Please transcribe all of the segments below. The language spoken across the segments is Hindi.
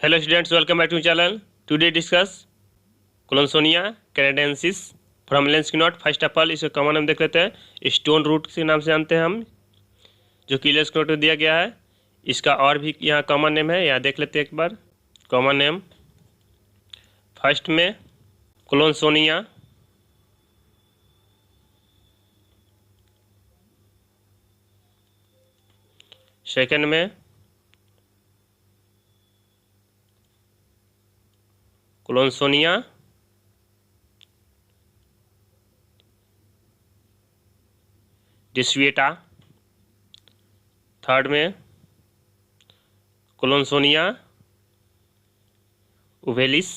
Hello students, welcome back to channel. Today discuss collinsonia canadensis from लेंसकिनॉट। फर्स्ट ऑफ ऑल इसका कॉमन नाम देख लेते हैं, स्टोन रूट के नाम से जानते हैं हम, जो कि लेंसकिनॉट में दिया गया है। इसका और भी यहाँ कॉमन नेम है, यहाँ देख लेते हैं एक बार। कॉमन नेम फर्स्ट में कोलोनसोनिया, सेकेंड में कोलोनसोनिया डिस्विएटा, थर्ड में कोलोनसोनिया उवेलिस,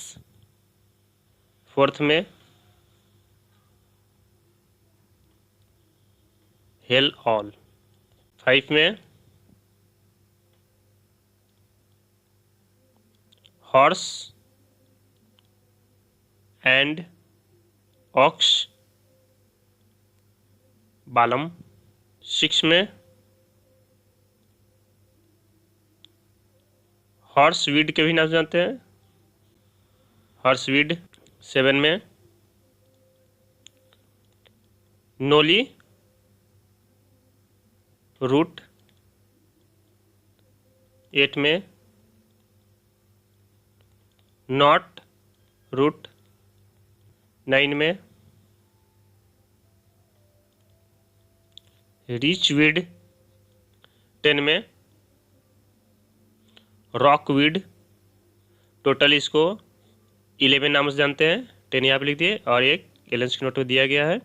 फोर्थ में हेल ऑल, फाइव में हॉर्स एंड ऑक्स बालम, सिक्स में हॉर्सवीड के भी नाम जानते हैं, हॉर्सवीड, सेवन में नोली रूट, एट में नॉट रूट, नाइन में रिचवीड, टेन में रॉकवीड। टोटल इसको 11 नाम से जानते हैं, 10 यहाँ पे लिख दिए और एक लेंसकिनॉट में दिया गया है।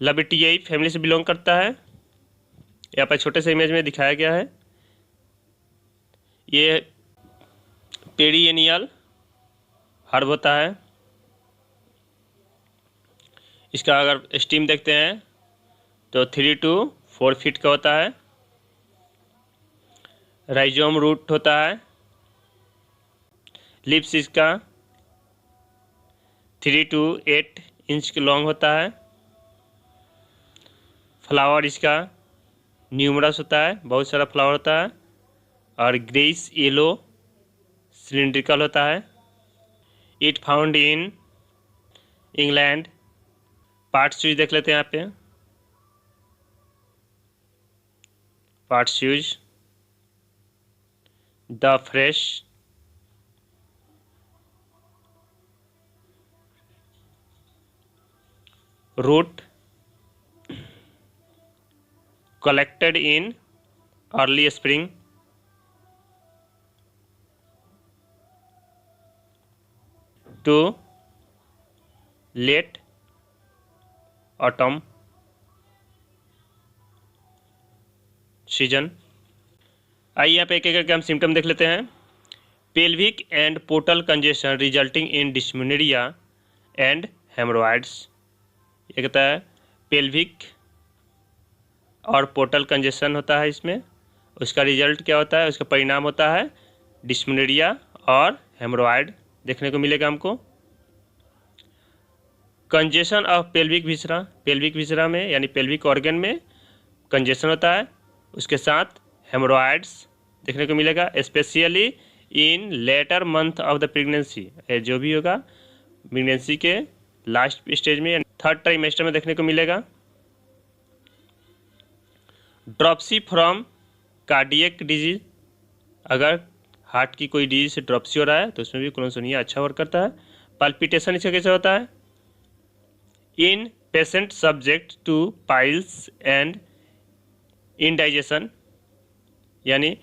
लबिटियाई फैमिली से बिलोंग करता है, यहाँ पर छोटे से इमेज में दिखाया गया है। ये पेरिएनियल हर्ब होता है। इसका अगर स्टीम देखते हैं तो 3 to 4 फीट का होता है। राइजोम रूट होता है। लिप्स इसका 3 to 8 इंच के लॉन्ग होता है। फ्लावर इसका न्यूमरस होता है, बहुत सारा फ्लावर होता है और ग्रेइश येलो सिलिंड्रिकल होता है। It found in England. Parts used देख लेते हैं यहाँ पे। Parts used, the fresh, root collected in early spring, to late autumn season. आइए यहाँ पे एक एक करके हम सिम्टम देख लेते हैं। Pelvic and portal congestion resulting in dysmenorrhoea and haemorrhoids. ये कहता है पेल्विक और पोर्टल कंजेशन होता है इसमें, उसका रिजल्ट क्या होता है, उसका परिणाम होता है डिस्मेनोरिया और हेमोरॉइड देखने को मिलेगा हमको। Congestion of pelvic viscera, pelvic viscera में यानी पेल्विक ऑर्गन में कंजेशन होता है, उसके साथ हेमोरॉइड्स देखने को मिलेगा, especially in later month of the pregnancy. जो भी होगा प्रेगनेंसी के लास्ट स्टेज में, थर्ड ट्राइमेस्टर में देखने को मिलेगा। ड्रॉप्सी फ्रॉम कार्डियक डिजीज, अगर हार्ट की कोई डिजीज से ड्रॉप्सी हो रहा है तो उसमें भी कोलोनसोनिया अच्छा वर्क करता है। पल्पिटेशन इसका कैसे होता है, in patient subject to piles and indigestion, यानी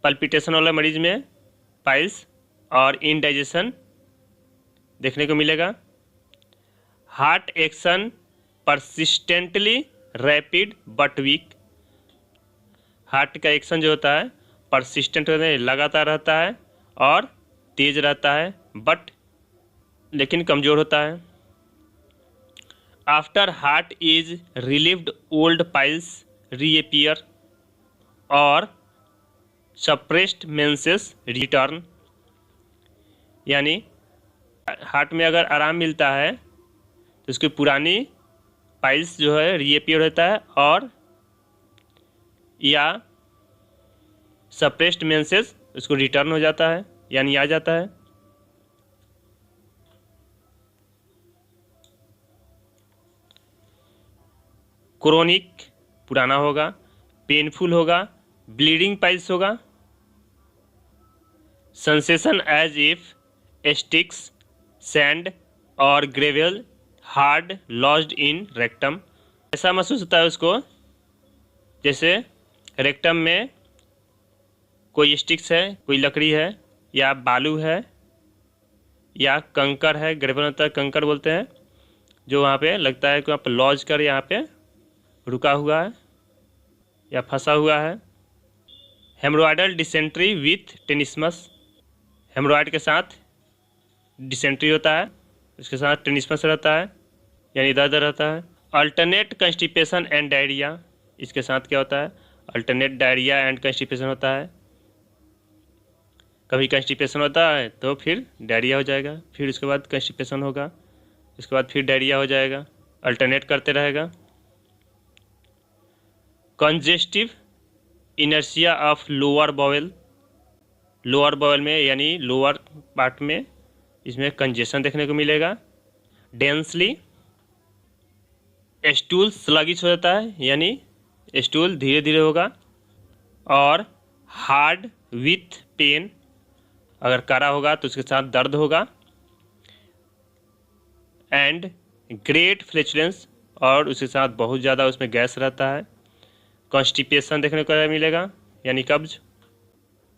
पल्पिटेशन वाला मरीज में पाइल्स और इनडाइजेशन देखने को मिलेगा। Heart action persistently rapid but weak, heart का एक्शन जो होता है परसिस्टेंट होता है, लगातार रहता है और तेज रहता है, बट लेकिन कमज़ोर होता है। After heart is relieved old piles reappear और सप्रेस्ड मेंसेस रिटर्न, यानी हार्ट में अगर आराम मिलता है तो उसकी पुरानी पाइल्स जो है रीअपियर होता है और या सप्रेस्ड मेंसेस उसको रिटर्न हो जाता है, यानी आ जाता है। क्रोनिक पुराना होगा, पेनफुल होगा, ब्लीडिंग पाइल्स होगा, sensation as if sticks, sand और gravel hard lodged in rectum. ऐसा महसूस होता है उसको जैसे रेक्टम में कोई स्टिक्स है, कोई लकड़ी है, या बालू है, या कंकर है। ग्रेवल होता है, कंकर बोलते हैं, जो वहाँ पे लगता है कि वहाँ पर लॉज कर यहाँ पे रुका हुआ है या फंसा हुआ है। हेमरोइडल डिसेंट्री विथ टेनिस्मस, हेमरोइड के साथ डिसेंट्री होता है, उसके साथ टेनिस्मस रहता है, यानी दर्द रहता है। अल्टरनेट कंस्टिपेशन एंड डायरिया, इसके साथ क्या होता है? अल्टरनेट डायरिया एंड कंस्टिपेशन होता है। कभी कंस्टिपेशन होता है तो फिर डायरिया हो जाएगा, फिर उसके बाद कंस्टिपेशन होगा, उसके बाद फिर डायरिया हो जाएगा, अल्टरनेट करते रहेगा। Congestive inertia of lower bowel, lower bowel में यानी लोअर पार्ट में इसमें कंजेशन देखने को मिलेगा। डेंसली स्टूल स्लगिश हो जाता है, यानी स्टूल धीरे धीरे होगा। और हार्ड विथ पेन, अगर कारा होगा तो उसके साथ दर्द होगा। एंड ग्रेट फ्लैचुलेंस, और उसके साथ बहुत ज़्यादा उसमें गैस रहता है। कॉन्स्टिपेशन देखने को मिलेगा, यानी कब्ज।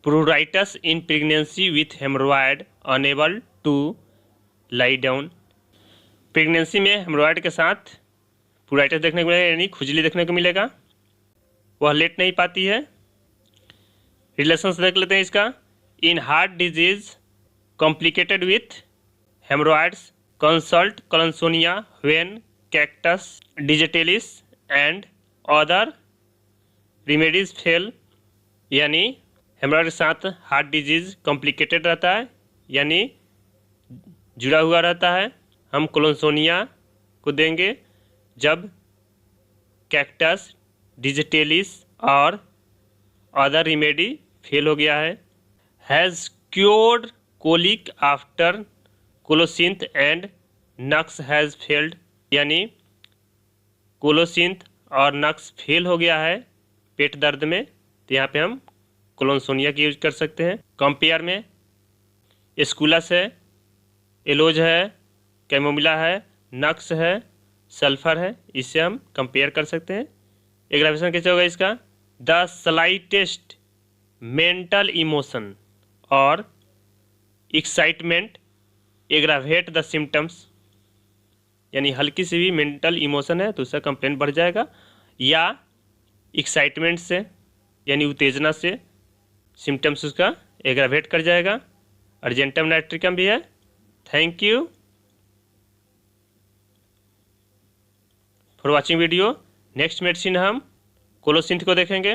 Pruritus in pregnancy with hemorrhoid unable to lie down, pregnancy में हेमरोइड के साथ प्रूराइटस देखने को मिलेगा, यानी खुजली देखने को मिलेगा, वह लेट नहीं पाती है। रिलेशंस देख लेते हैं इसका। In heart disease complicated with hemorrhoids consult collinsonia when cactus digitalis and other remedies fail, यानी हेमरोइड के साथ हार्ट डिजीज कॉम्प्लिकेटेड रहता है, यानी जुड़ा हुआ रहता है। हम कॉलनसोनिया को देंगे जब कैक्टस डिजिटेलिस और अदर रेमेडी फेल हो गया है। Has cured colic after colocynth and nux has failed, यानी कोलोसिंथ और नक्स फेल हो गया है पेट दर्द में, तो यहाँ पे हम कोलोनसोनिया की यूज कर सकते हैं। कंपेयर में एस्कुलस है, एलोज है, कैमोमिला है, नक्स है, सल्फर है, इससे हम कंपेयर कर सकते हैं। एग्रावेशन कैसे होगा इसका? द स्लाइटेस्ट मेंटल इमोशन और एक्साइटमेंट एग्रावेट द सिम्टम्स, यानी हल्की सी भी मेंटल इमोशन है तो उसका कंप्लेंट बढ़ जाएगा, या एक्साइटमेंट से यानी उत्तेजना से सिम्टम्स उसका एग्रावेट कर जाएगा। अर्जेंटम नाइट्रिकम भी है। Thank you for watching video. Next medicine हम कोलोसिंथ को देखेंगे।